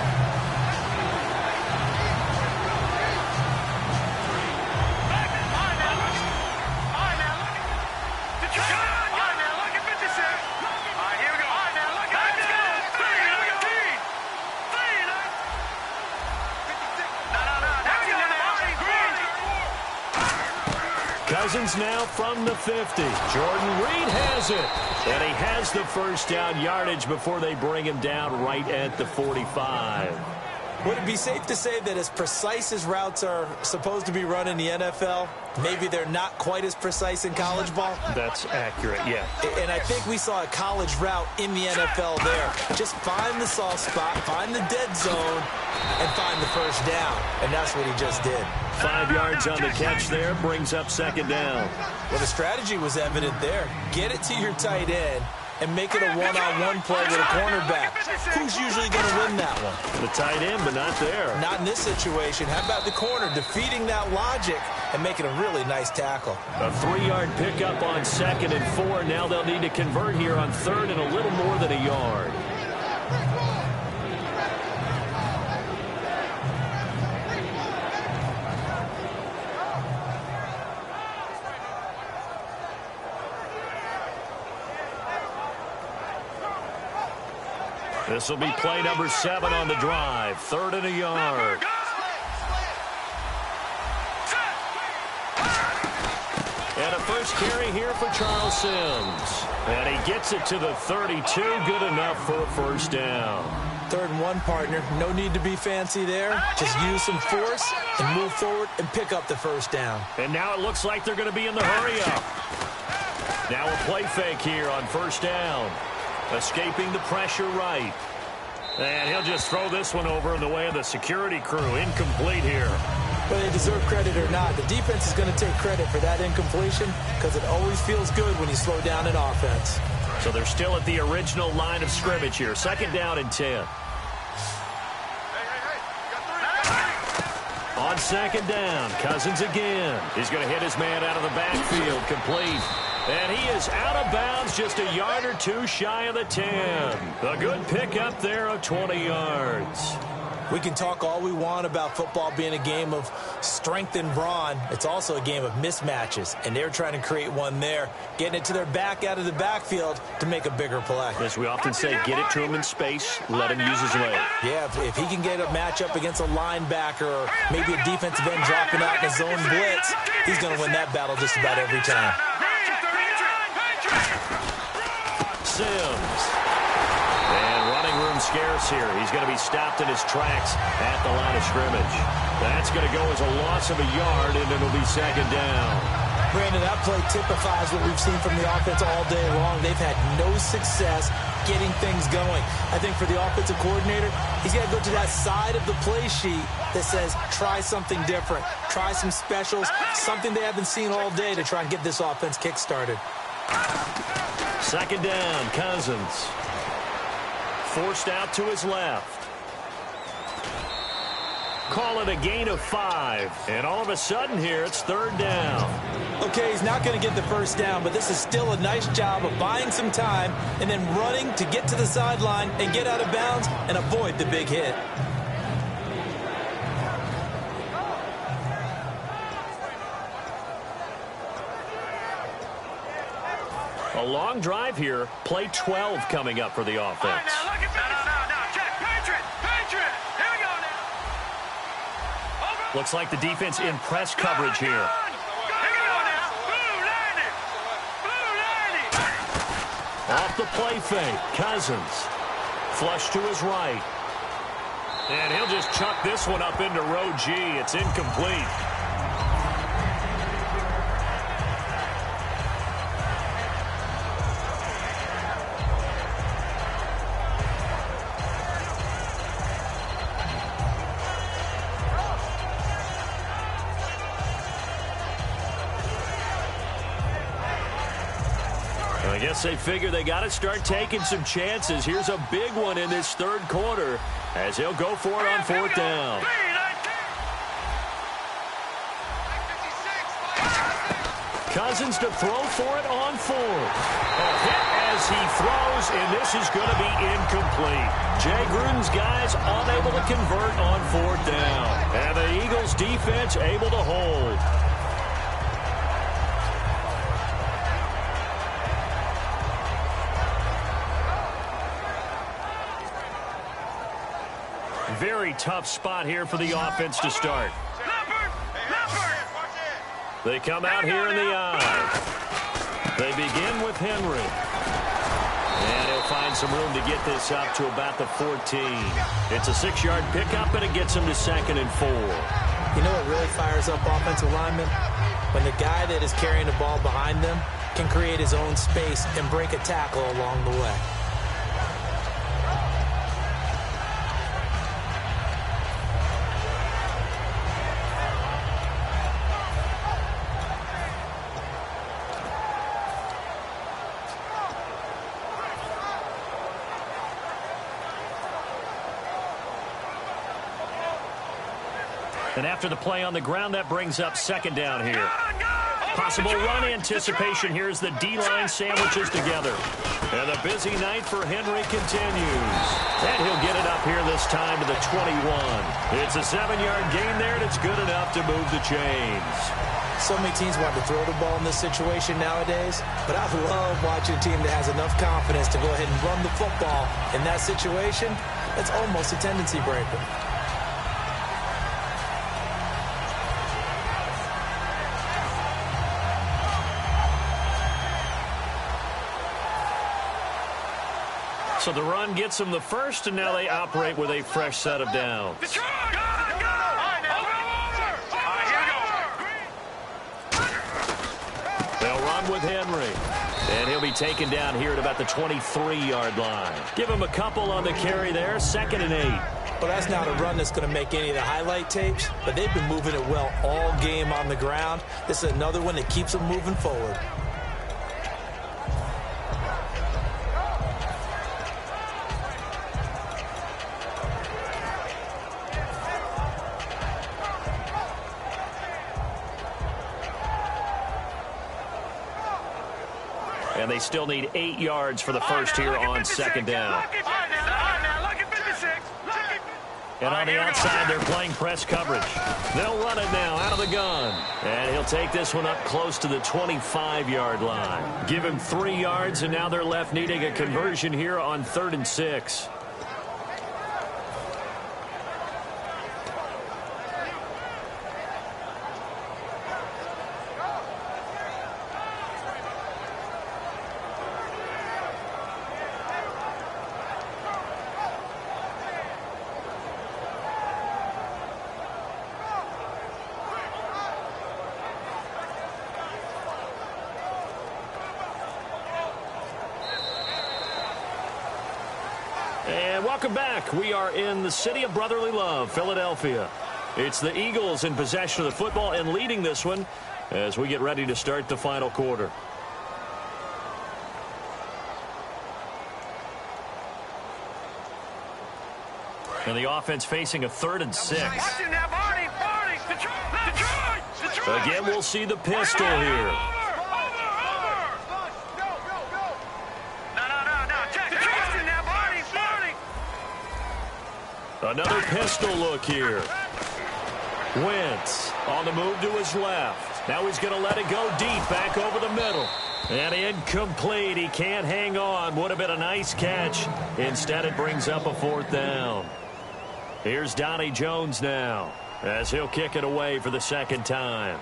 Cousins now from the 50. Jordan Reed has it. And he has the first down yardage before they bring him down right at the 45. Would it be safe to say that as precise as routes are supposed to be run in the NFL, maybe they're not quite as precise in college ball? That's accurate, yeah. And I think we saw a college route in the NFL there. Just find the soft spot, find the dead zone, and find the first down. And that's what he just did. 5 yards on the catch there, brings up second down. Well, the strategy was evident there. Get it to your tight end and make it a one-on-one play with a cornerback. Who's usually going to win that one? The tight end, but not there. Not in this situation. How about the corner defeating that logic and making a really nice tackle? A 3-yard pickup on 2nd and 4. Now they'll need to convert here on 3rd and a little more than a yard. This will be play number 7 on the drive. 3rd and a yard. And a first carry here for Charles Sims. And he gets it to the 32. Good enough for a first down. 3rd and 1, partner. No need to be fancy there. Just use some force and move forward and pick up the first down. And now it looks like they're going to be in the hurry up. Now a play fake here on first down. Escaping the pressure right. And he'll just throw this one over in the way of the security crew. Incomplete here. Whether they deserve credit or not, the defense is going to take credit for that incompletion because it always feels good when you slow down an offense. So they're still at the original line of scrimmage here. 2nd down and 10. On 2nd down, Cousins again. He's going to hit his man out of the backfield. Complete. And he is out of bounds, just a yard or 2 shy of the 10. A good pickup there of 20 yards. We can talk all we want about football being a game of strength and brawn. It's also a game of mismatches, and they're trying to create one there, getting it to their back out of the backfield to make a bigger play. As we often say, get it to him in space, let him use his leg. Yeah, if he can get a matchup against a linebacker or maybe a defensive end dropping out in a zone blitz, he's going to win that battle just about every time. Sims. And running room scarce here. He's going to be stopped in his tracks at the line of scrimmage. That's going to go as a loss of a yard, and it'll be 2nd down. Brandon, that play typifies what we've seen from the offense all day long. They've had no success getting things going. I think for the offensive coordinator, he's got to go to that side of the play sheet that says, try something different. Try some specials, something they haven't seen all day to try and get this offense kick-started. 2nd down, Cousins. Forced out to his left. Call it a gain of 5. And all of a sudden here, it's 3rd down. Okay, he's not going to get the first down, but this is still a nice job of buying some time and then running to get to the sideline and get out of bounds and avoid the big hit. A long drive here. Play 12 coming up for the offense. Now, look at this. No, check. Patriot. Here we go now. Over. Looks like the defense in press coverage here. Here we go now. Blue landing. Off the play fake. Cousins. Flush to his right. And he'll just chuck this one up into row G. It's incomplete. I guess they figure they got to start taking some chances. Here's a big one in this 3rd quarter as he'll go for it on 4th down. Cousins to throw for it on 4th. A hit as he throws, and this is going to be incomplete. Jay Gruden's guys unable to convert on 4th down. And the Eagles defense able to hold. Very tough spot here for the offense to start. They come out here in the I. They begin with Henry. And he'll find some room to get this up to about the 14. It's a 6-yard pickup, and it gets him to 2nd and 4. You know what really fires up offensive linemen? When the guy that is carrying the ball behind them can create his own space and break a tackle along the way. And after the play on the ground, that brings up 2nd down here. Possible run anticipation. Here's the D-line sandwiches together. And a busy night for Henry continues. And he'll get it up here this time to the 21. It's a 7-yard gain there, and it's good enough to move the chains. So many teams want to throw the ball in this situation nowadays, but I love watching a team that has enough confidence to go ahead and run the football in that situation. It's almost a tendency breaker. So the run gets them the first, and now they operate with a fresh set of downs. They'll run with Henry. And he'll be taken down here at about the 23-yard line. Give him a couple on the carry there, 2nd and 8. Well, that's not a run that's going to make any of the highlight tapes, but they've been moving it well all game on the ground. This is another one that keeps them moving forward. And they still need 8 yards for the first here on 2nd down. And on the outside, they're playing press coverage. They'll run it now out of the gun. And he'll take this one up close to the 25-yard line. Give him 3 yards, and now they're left needing a conversion here on 3rd and 6. And welcome back. We are in the city of brotherly love, Philadelphia. It's the Eagles in possession of the football and leading this one as we get ready to start the final quarter. And the offense facing a 3rd and 6. Again, we'll see the pistol here. Another pistol look here. Wentz on the move to his left. Now he's going to let it go deep back over the middle. And incomplete. He can't hang on. Would have been a nice catch. Instead, it brings up a 4th down. Here's Donnie Jones now as he'll kick it away for the 2nd time.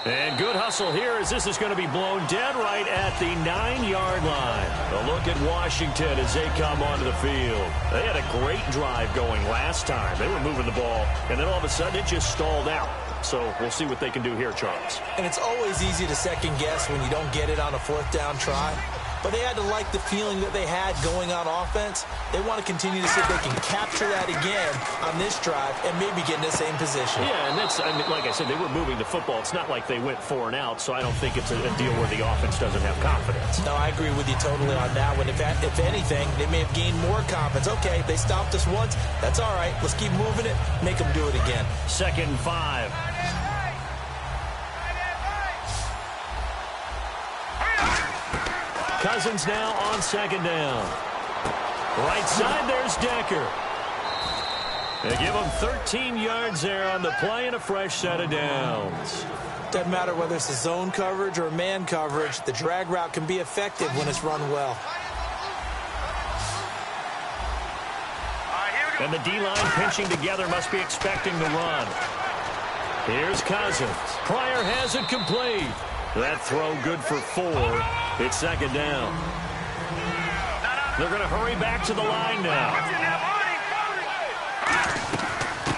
And good hustle here as this is going to be blown dead right at the 9-yard line. A look at Washington as they come onto the field. They had a great drive going last time. They were moving the ball, and then all of a sudden it just stalled out. So we'll see what they can do here, Charles. And it's always easy to second guess when you don't get it on a 4th down try. But they had to like the feeling that they had going on offense. They want to continue to see if they can capture that again on this drive and maybe get in the same position. Yeah, and that's, I mean, like I said, they were moving the football. It's not like they went 4 and out, so I don't think it's a deal where the offense doesn't have confidence. No, I agree with you totally on that one. If anything, they may have gained more confidence. Okay, they stopped us once. That's all right. Let's keep moving it. Make them do it again. 2nd and 5. Cousins now on 2nd down. Right side, there's Decker. They give him 13 yards there on the play and a fresh set of downs. Doesn't matter whether it's a zone coverage or man coverage, the drag route can be effective when it's run well. And the D-line pinching together must be expecting the run. Here's Cousins. Pryor has it complete. That throw good for 4. It's second down. They're going to hurry back to the line now.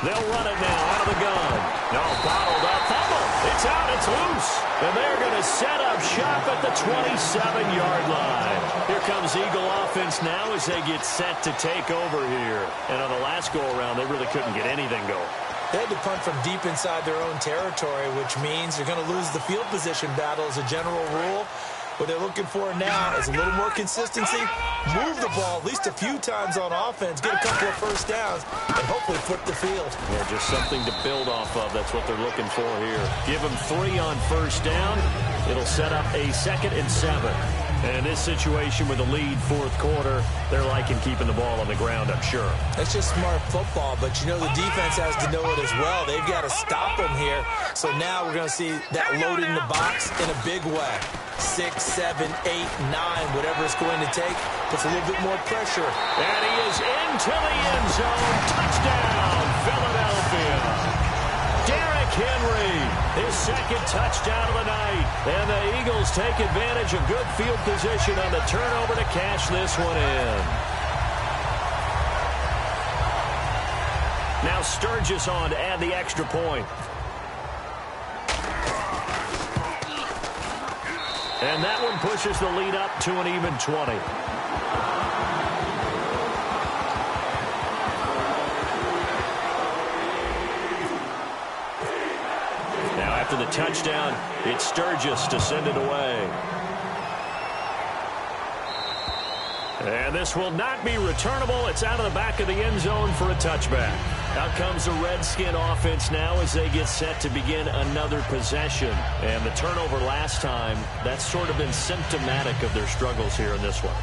They'll run it now out of the gun. No, bottled up. Fumble. It's out. It's loose. And they're going to set up shop at the 27-yard line. Here comes Eagle offense now as they get set to take over here. And on the last go-around, they really couldn't get anything going. They had to punt from deep inside their own territory, which means you're going to lose the field position battle as a general rule. What they're looking for now is a little more consistency, move the ball at least a few times on offense, get a couple of first downs, and hopefully flip the field. Yeah, just something to build off of. That's what they're looking for here. Give them 3 on first down. It'll set up a 2nd and 7. And in this situation with a lead fourth quarter, they're liking keeping the ball on the ground, I'm sure. That's just smart football, but you know the defense has to know it as well. They've got to stop them here. So now we're going to see that loading the box in a big way. 6, 7, 8, 9, whatever it's going to take, puts a little bit more pressure. And he is into the end zone. Touchdown, Philadelphia. Derrick Henry, his 2nd touchdown of the night. And the Eagles take advantage of good field position on the turnover to cash this one in. Now Sturgis on to add the extra point. And that one pushes the lead up to an even 20. Now after the touchdown, it's Sturgis to send it away. And this will not be returnable. It's out of the back of the end zone for a touchback. Out comes the Redskin offense now as they get set to begin another possession. And the turnover last time, that's sort of been symptomatic of their struggles here in this one.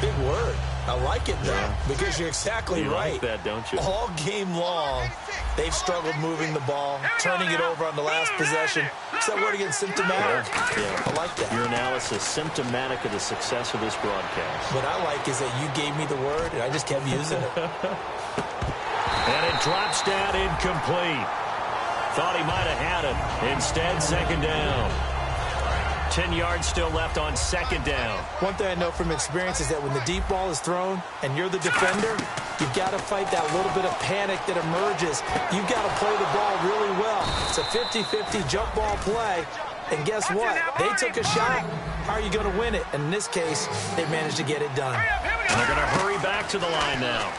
Big word. I like it, though, because you're exactly right. You like that, don't you? All game long, they've struggled moving the ball, turning it over on the last possession. What's that word again? Symptomatic? Yeah. I like that. Your analysis, symptomatic of the success of this broadcast. What I like is that you gave me the word, and I just kept using it. And it drops down incomplete. Thought he might have had it. Instead, second down. 10 yards still left on second down. One thing I know from experience is that when the deep ball is thrown and you're the defender, you've got to fight that little bit of panic that emerges. You've got to play the ball really well. It's a 50-50 jump ball play. And guess what? They took a shot. How are you going to win it? And in this case, they managed to get it done. And they're going to hurry back to the line now.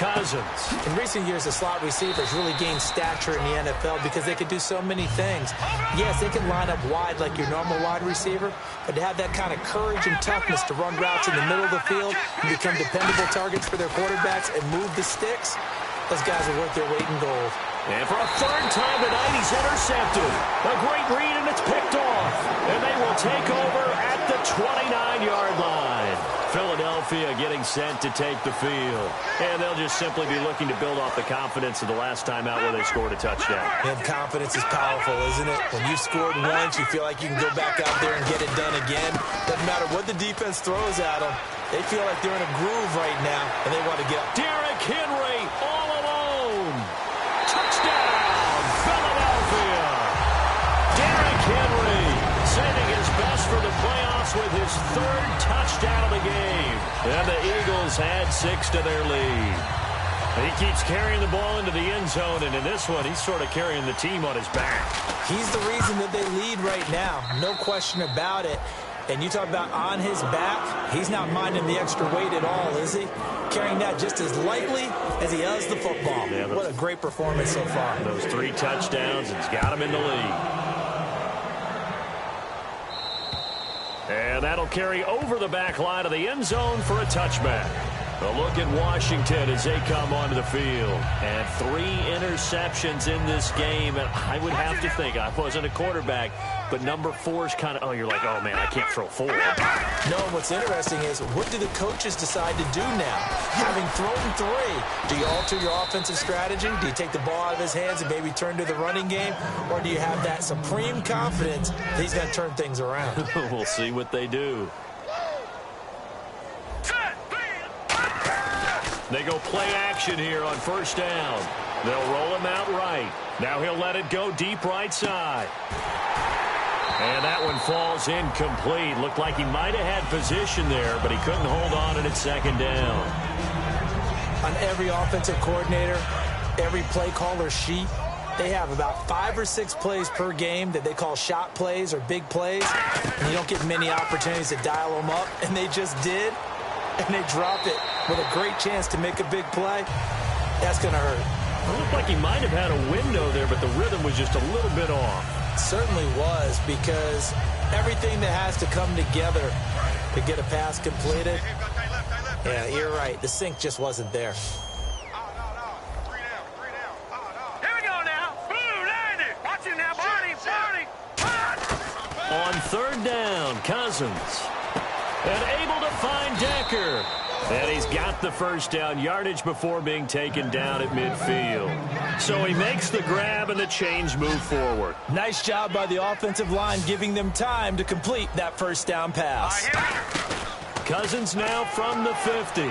Cousins. In recent years, the slot receivers really gained stature in the NFL because they could do so many things. Yes, they can line up wide like your normal wide receiver, but to have that kind of courage and toughness to run routes in the middle of the field and become dependable targets for their quarterbacks and move the sticks, those guys are worth their weight in gold. And for a 3rd time tonight, he's intercepted. A great read, and it's picked off. And they will take over at the 29-yard line. Philadelphia getting sent to take the field. And they'll just simply be looking to build off the confidence of the last time out where they scored a touchdown. And confidence is powerful, isn't it? When you've scored once, you feel like you can go back out there and get it done again. Doesn't matter what the defense throws at them. They feel like they're in a groove right now, and they want to get up. Derrick Henry all alone. Touchdown, Philadelphia. Derrick Henry saving his best for the playoffs with his 3rd touchdown of the game. And the Eagles add 6 to their lead. He keeps carrying the ball into the end zone, and in this one, he's sort of carrying the team on his back. He's the reason that they lead right now. No question about it. And you talk about on his back, he's not minding the extra weight at all, is he? Carrying that just as lightly as he does the football. Yeah, what a great performance so far. Those 3 touchdowns, it's got him in the lead. And that'll carry over the back line of the end zone for a touchback. A look at Washington as they come onto the field. And 3 interceptions in this game. And I would have to think, I wasn't a quarterback, but number 4 is kind of, oh, you're like, oh, man, I can't throw 4. No, what's interesting is, what do the coaches decide to do now? Having thrown 3, do you alter your offensive strategy? Do you take the ball out of his hands and maybe turn to the running game? Or do you have that supreme confidence that he's going to turn things around? We'll see what they do. They go play action here on first down. They'll roll him out right. Now he'll let it go deep right side. And that one falls incomplete. Looked like he might have had position there, but he couldn't hold on at second down. On every offensive coordinator, every play caller sheet, they have about 5 or 6 plays per game that they call shot plays or big plays. And you don't get many opportunities to dial them up. And they just did. And they drop it with a great chance to make a big play. That's going to hurt. It looked like he might have had a window there, but the rhythm was just a little bit off. It certainly was, because everything that has to come together to get a pass completed. Yeah, you're right. The sync just wasn't there. On third down, Cousins. And able to find Decker. And he's got the first down yardage before being taken down at midfield. So he makes the grab and the chains move forward. Nice job by the offensive line giving them time to complete that first down pass. Cousins now from the 50.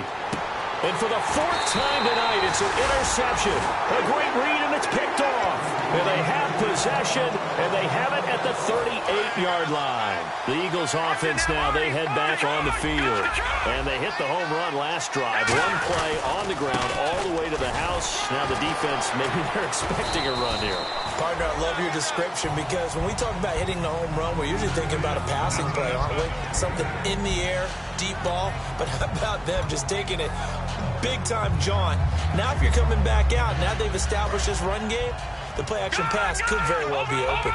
And for the 4th time tonight, it's an interception. A great read, and it's picked off. And they have possession, and they have it at the 38-yard line. The Eagles offense now, they head back on the field. And they hit the home run last drive. One play on the ground all the way to the house. Now the defense, maybe they're expecting a run here. Partner, I love your description, because when we talk about hitting the home run, we're usually thinking about a passing play, aren't we? Something in the air, deep ball. But how about them just taking it big-time jaunt? Now if you're coming back out, now they've established this run game, the play-action pass could very well be open.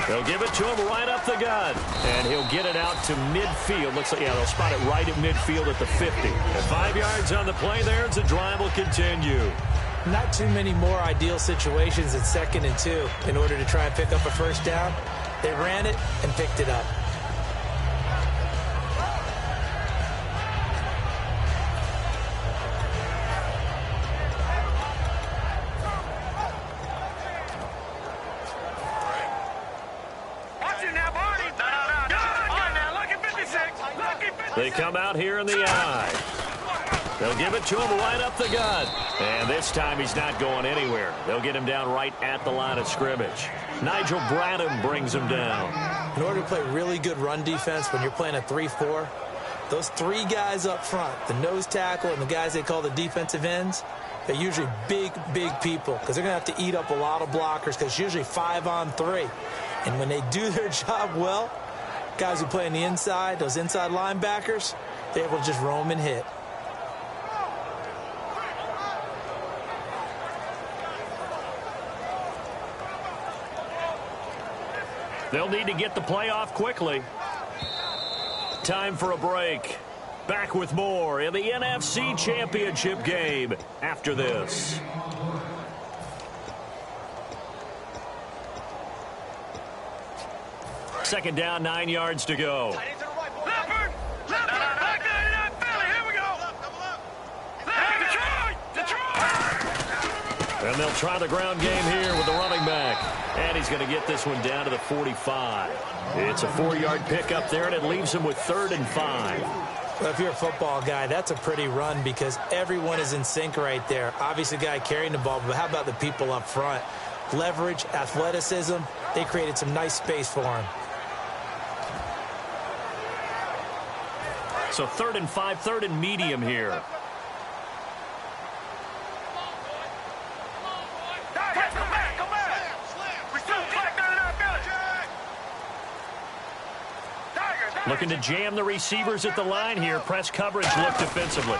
They'll give it to him right up the gut. And he'll get it out to midfield. Looks like, yeah, they'll spot it right at midfield at the 50. And 5 yards on the play there as the drive will continue. Not too many more ideal situations at 2nd and 2 in order to try and pick up a first down. They ran it and picked it up. They come out here in the eye. They'll give it to him right up the gut. And this time he's not going anywhere. They'll get him down right at the line of scrimmage. Nigel Bradham brings him down. In order to play really good run defense when you're playing a 3-4, those 3 guys up front, the nose tackle and the guys they call the defensive ends, they're usually big, big people, because they're going to have to eat up a lot of blockers, because it's usually 5-on-3. And when they do their job well, guys who play on the inside, those inside linebackers, they're able to just roam and hit. They'll need to get the play off quickly. Time for a break. Back with more in the NFC Championship game after this. Second down, 9 yards to go. And they'll try the ground game here with the running back. And he's going to get this one down to the 45. It's a 4-yard pickup there, and it leaves him with 3rd and 5. Well, if you're a football guy, that's a pretty run, because everyone is in sync right there. Obviously, the guy carrying the ball, but how about the people up front? Leverage, athleticism, they created some nice space for him. So 3rd and 5, 3rd and medium here. Looking to jam the receivers at the line here. Press coverage look defensively.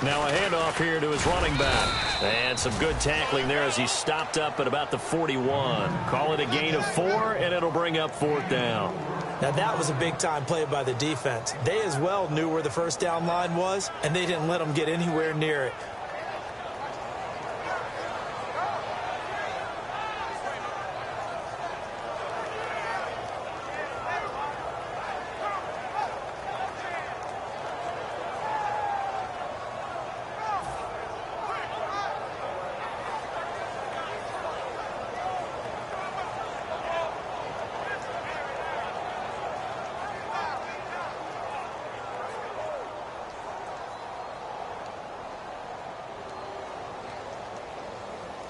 Now a handoff here to his running back. And some good tackling there as he stopped up at about the 41. Call it a gain of 4, and it'll bring up 4th down. Now that was a big-time play by the defense. They as well knew where the first down line was, and they didn't let them get anywhere near it.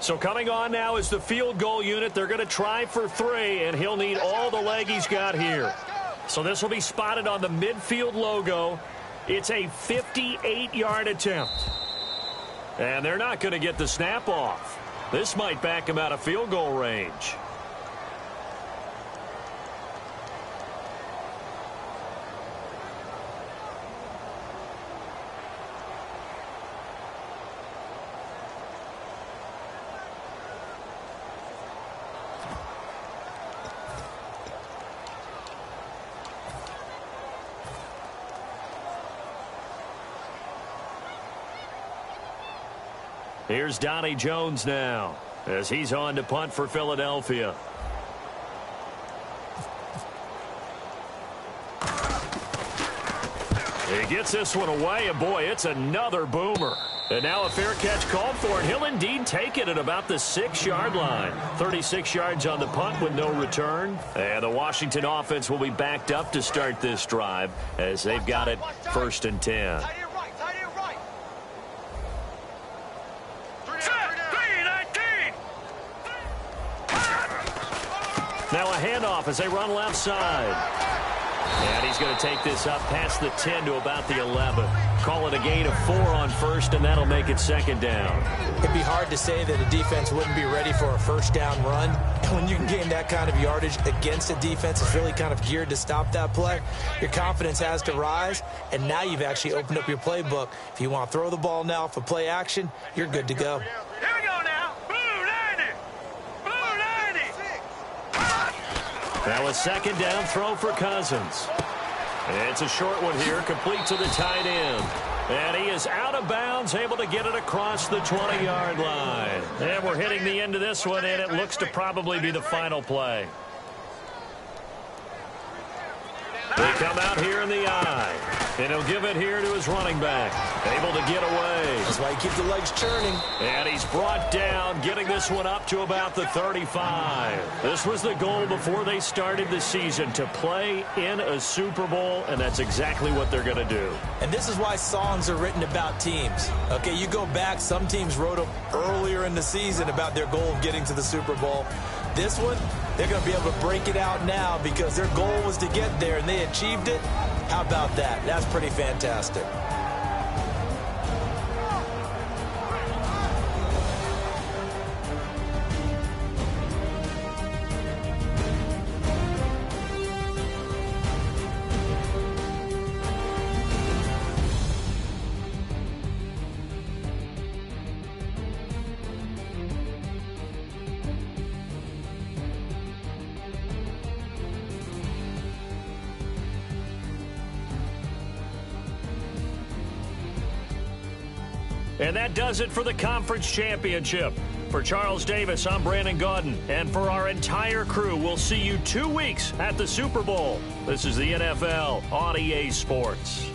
So coming on now is the field goal unit. They're going to try for 3, and he'll need all the leg he's got here. So this will be spotted on the midfield logo. It's a 58-yard attempt. And they're not going to get the snap off. This might back him out of field goal range. Here's Donnie Jones now as he's on to punt for Philadelphia. He gets this one away, and boy, it's another boomer. And now a fair catch called for, and he'll indeed take it at about the 6-yard line. 36 yards on the punt with no return. And the Washington offense will be backed up to start this drive as they've got it 1st and 10. Now a handoff as they run left side. And he's going to take this up past the 10 to about the 11. Call it a gain of 4 on 1st, and that'll make it 2nd down. It'd be hard to say that a defense wouldn't be ready for a 1st down run. When you can gain that kind of yardage against a defense that's really kind of geared to stop that play, your confidence has to rise, and now you've actually opened up your playbook. If you want to throw the ball now for play action, you're good to go. Here we go now. Blue 90. Blue 90. Now a 2nd down throw for Cousins. And it's a short one here, complete to the tight end. And he is out of bounds, able to get it across the 20-yard line. And we're hitting the end of this one, and it looks to probably be the final play. They come out here in the eye, and he'll give it here to his running back. Able to get away. That's why you keep the legs churning. And he's brought down, getting this one up to about the 35. This was the goal before they started the season, to play in a Super Bowl, and that's exactly what they're going to do. And this is why songs are written about teams. Okay, you go back, some teams wrote them earlier in the season about their goal of getting to the Super Bowl. This one, they're going to be able to break it out now because their goal was to get there, and they achieved it. How about that? That's pretty fantastic. And that does it for the conference championship. For Charles Davis, I'm Brandon Gaudin. And for our entire crew, we'll see you 2 weeks at the Super Bowl. This is the NFL on EA Sports.